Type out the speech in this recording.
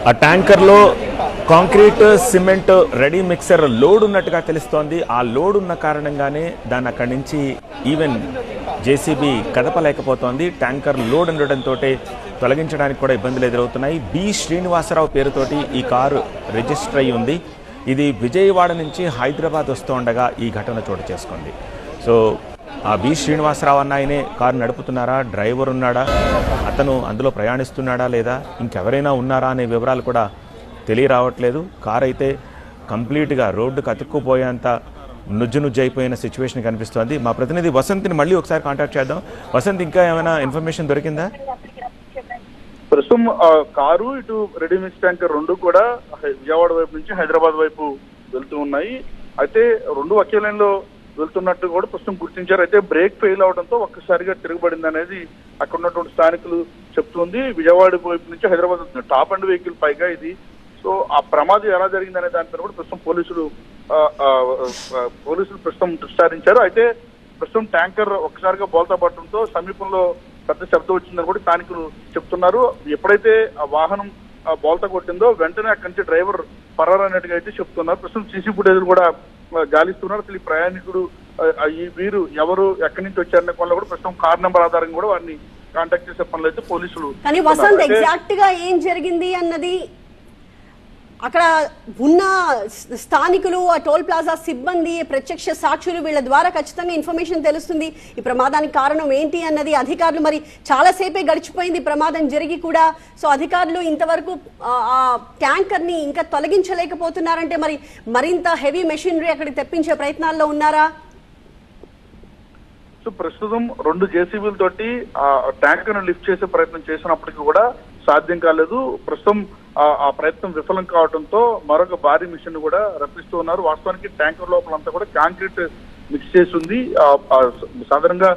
ఆ ట్యాంకర్లో concrete cement ready mixer load ఉన్నట్టుగా తెలుస్తోంది. ఆ లోడ్ ఉన్న కారణంగానే దాన్ని అక్కడి నుంచి ఈవెన్ జేసీబీ కదపలేకపోతోంది. ట్యాంకర్ లోడ్ ఉండడంతో తొలగించడానికి కూడా ఇబ్బందులు ఎదురవుతున్నాయి. బి శ్రీనివాసరావు పేరుతోటి ఈ కారు రిజిస్టర్ అయి ఉంది. ఇది విజయవాడ నుంచి హైదరాబాద్ వస్తూ ఉండగా ఈ ఘటన చోటు చేసుకుంది. సో ఆ బి శ్రీనివాసరావు అన్న ఆయనే కారు నడుపుతున్నారా, డ్రైవర్ ఉన్నాడా, అతను అందులో ప్రయాణిస్తున్నాడా లేదా ఇంకెవరైనా ఉన్నారా అనే వివరాలు కూడా తెలియరావట్లేదు. కారు అయితే కంప్లీట్గా రోడ్డుకు అతుక్కుపోయేంత నుజ్జు అయిపోయిన సిచ్యువేషన్ కనిపిస్తోంది. మా ప్రతినిధి వసంత్ని మళ్ళీ ఒకసారి కాంటాక్ట్ చేద్దాం. వసంత్, ఇంకా ఏమైనా ఇన్ఫర్మేషన్ దొరికిందా? ప్రస్తుతం కారు ఇటు రెడీ మిక్స్ ట్యాంకర్ రెండు కూడా విజయవాడ వైపు నుంచి హైదరాబాద్ వైపు వెళ్తూ ఉన్నాయి. అయితే రెండు ఒకే లైన్ లో వెళ్తున్నట్టు కూడా ప్రస్తుతం గుర్తించారు. అయితే బ్రేక్ ఫెయిల్ అవడంతో ఒక్కసారిగా తిరగబడింది అనేది అక్కడ ఉన్నటువంటి స్థానికులు చెప్తుంది. విజయవాడ వైపు నుంచి హైదరాబాద్ వస్తుంది టాప్ అండ్ వెహికల్ పైగా ఇది. సో ఆ ప్రమాదం ఎలా జరిగింది అనే దానిపైన కూడా ప్రస్తుతం పోలీసులు ప్రస్తుతం విచారించారు. అయితే ప్రస్తుతం ట్యాంకర్ ఒక్కసారిగా బోల్తా పడటంతో సమీపంలో పెద్ద శబ్దం వచ్చిందని కూడా స్థానికులు చెప్తున్నారు. ఎప్పుడైతే ఆ వాహనం బోల్తా కొట్టిందో వెంటనే అక్కడి నుంచి డ్రైవర్ పరారన్నట్టుగా అయితే చెప్తున్నారు. ప్రస్తుతం సీసీ ఫుటేజ్ కూడా గాలిస్తున్నారు. అసలు ఈ ప్రయాణికుడు ఈ వీరు ఎవరు, ఎక్కడి నుంచి వచ్చారనే పనులు కూడా ప్రస్తుతం కార్ నెంబర్ ఆధారంగా కూడా వారిని కాంటాక్ట్ చేసే పనులు అయితే పోలీసులు. కానీ వసంత్, ఎగ్జాక్ట్ గా ఏం జరిగింది అన్నది అక్కడ ఉన్న స్థానికులు, ఆ టోల్ ప్లాజా సిబ్బంది, ప్రత్యక్ష సాక్షులు వీళ్ళ ద్వారా ఖచ్చితంగా ఇన్ఫర్మేషన్ తెలుస్తుంది. ఈ ప్రమాదానికి కారణం ఏంటి అన్నది అధికారులు మరి చాలాసేపే గడిచిపోయింది ప్రమాదం జరిగి కూడా. సో అధికారులు ఇంతవరకు ఆ ట్యాంకర్ ని ఇంకా తొలగించలేకపోతున్నారంటే మరి మరింత హెవీ మెషినరీ అక్కడికి తెప్పించే ప్రయత్నాల్లో ఉన్నారా? సో ప్రస్తుతం రెండు జేసీబీల తోటి ఆ ట్యాంకర్ ను లిఫ్ట్ చేసే ప్రయత్నం చేసినప్పటికీ కూడా సాధ్యం కాలేదు. ప్రస్తుతం ఆ ప్రయత్నం విఫలం కావడంతో మరొక భారీ మిషన్ కూడా రప్పిస్తూ ఉన్నారు. వాస్తవానికి ట్యాంకర్ లోపలంతా కూడా కాంక్రీట్ మిక్స్ చేసి ఉంది. సాధారణంగా